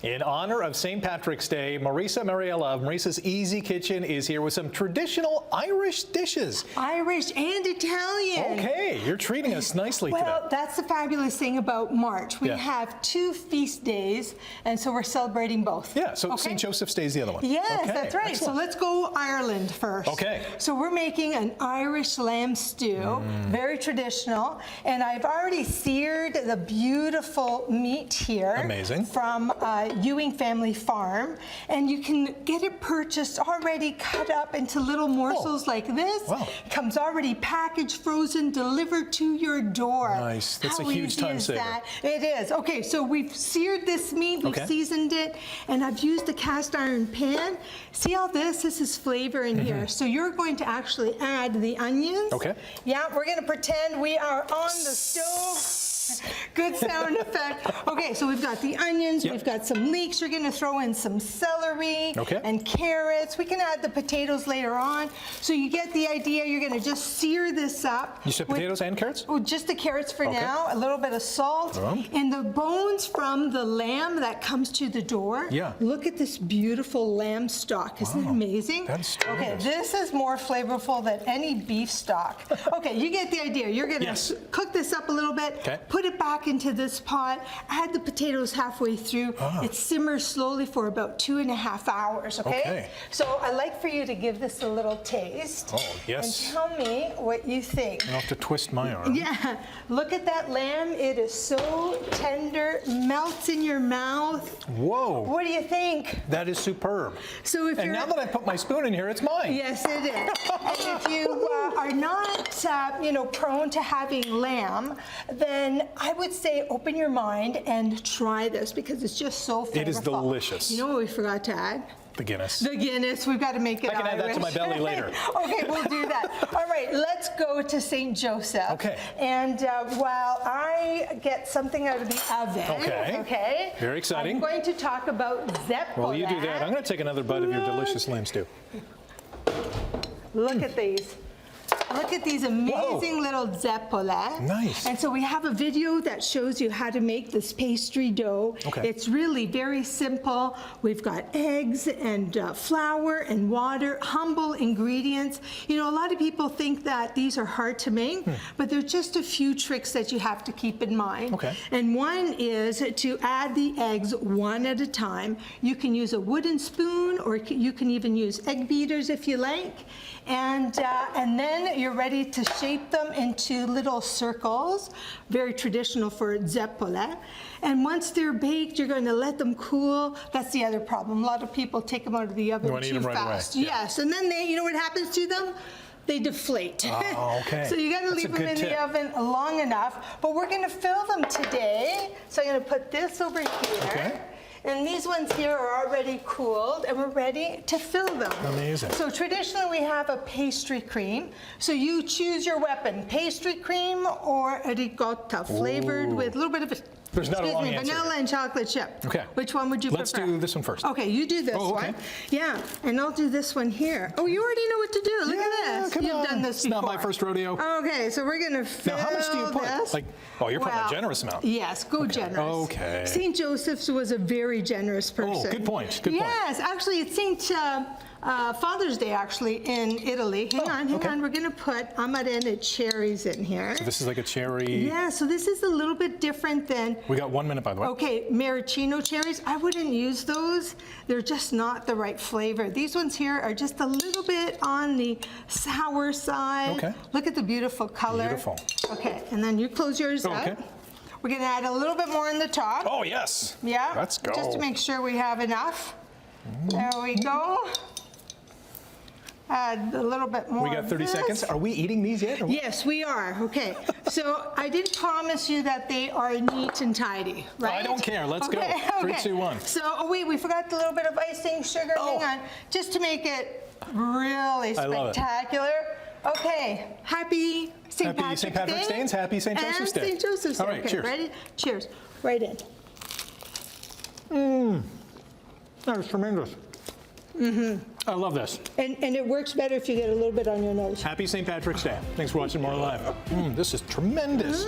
In honor of St. Patrick's Day, Marisa and Mariella of Marisa's Easy Kitchen is here with some traditional Irish dishes. Irish and Italian. Okay, you're treating us nicely today. Well, that's the fabulous thing about March. We have 2 feast days, and so we're celebrating both. Yeah, so St. Joseph's Day is the other one. Yes, okay, that's right. excellent. So let's go Ireland first. Okay. So we're making an Irish lamb stew, very traditional, and I've already seared the beautiful meat here. Amazing. From Ewing Family Farm, and you can get it purchased already cut up into little morsels like this. Wow. It comes already packaged, frozen, delivered to your door. Nice. That's How a huge easy time is saver. that? It is. Okay, so we've seared this meat, we've seasoned it, and I've used a cast iron pan. See all this? This is flavor in here. So you're going to actually add the onions. Okay. Yeah, we're going to pretend we are on the stove. Good sound effect. Okay, so we've got the onions, we've got some leeks, you're gonna throw in some celery and carrots. We can add the potatoes later on. So you get the idea, you're gonna just sear this up. You said potatoes and carrots? Oh, just the carrots for now, a little bit of salt. And the bones from the lamb that comes to the door. Yeah. Look at this beautiful lamb stock. Isn't it amazing? That's okay, this is more flavorful than any beef stock. Okay, you get the idea. You're gonna cook this up a little bit. Put it back into this pot, add the potatoes halfway through. It simmers slowly for about 2.5 hours, okay? So I'd like for you to give this a little taste. Oh, yes. And tell me what you think. I'll have to twist my arm. Yeah, look at that lamb. It is so tender, melts in your mouth. Whoa. What do you think? That is superb. So if and now that I put my spoon in here, it's mine. Yes, it is. And if you are not, prone to having lamb, then I would say open your mind and try this because it's just so flavorful. It is delicious. You know what we forgot to add? The Guinness. The Guinness. We've got to make it I can add that to my belly later. Okay, we'll do that. All right, let's go to St. Joseph. Okay. And while I get something out of the oven, okay, very exciting. I'm going to talk about zeppole. Well, you do that. I'm going to take another bite of your delicious lamb stew. Look at these. Look at these amazing little zeppole. Nice. And so we have a video that shows you how to make this pastry dough. It's really very simple. We've got eggs and flour and water, humble ingredients. You know, a lot of people think that these are hard to make, but there's just a few tricks that you have to keep in mind. And one is to add the eggs one at a time. You can use a wooden spoon, or you can even use egg beaters if you like. And then you're ready to shape them into little circles, very traditional for zeppole. And once they're baked, you're going to let them cool. That's the other problem. A lot of people take them out of the oven too fast. Yes, and then you know what happens to them? They deflate. Oh, okay. So you got to leave them in the oven long enough. But we're going to fill them today. So I'm going to put this over here. And these ones here are already cooled, and we're ready to fill them. Amazing. So traditionally we have a pastry cream. So you choose your weapon, pastry cream or a ricotta, flavored with a little bit of vanilla and chocolate chip. Okay. Which one would you prefer? Let's do this one first. Okay, you do this one. Yeah, and I'll do this one here. Oh, you already know what to do. Look at this. You've done this before. It's not my first rodeo. Okay, so we're going to fill this. Now, how much do you put? Like, you're putting a generous amount. Yes, go generous. Okay. St. Joseph's was a very generous person. Oh, good point. Good point. Yes, actually, it's Father's Day, actually, in Italy. Hang on. We're going to put amaretto cherries in here. So this is like a cherry. Yeah, so this is a little bit different than... We got 1 minute, by the way. Okay, maraschino cherries. I wouldn't use those. They're just not the right flavor. These ones here are just a little bit on the sour side. Okay. Look at the beautiful color. Beautiful. Okay, and then you close yours up. We're going to add a little bit more in the top. Oh, yes. Yeah. Let's go. Just to make sure we have enough. There we go. Add a little bit more. We got 30 seconds. Are we eating these yet? Yes, we are. Okay. So I did promise you that they are neat and tidy, right? I don't care. Let's go. 3, 2, 1. So we forgot a little bit of icing sugar. Hang on. Just to make it really spectacular. Okay. Happy St. Patrick's Day. And happy St. Joseph's Day. St. Joseph's Day. All right, cheers. Ready? Cheers. Right in. That was tremendous. I love this. And it works better if you get a little bit on your nose. Happy St. Patrick's Day. Thanks for watching More Live. This is tremendous.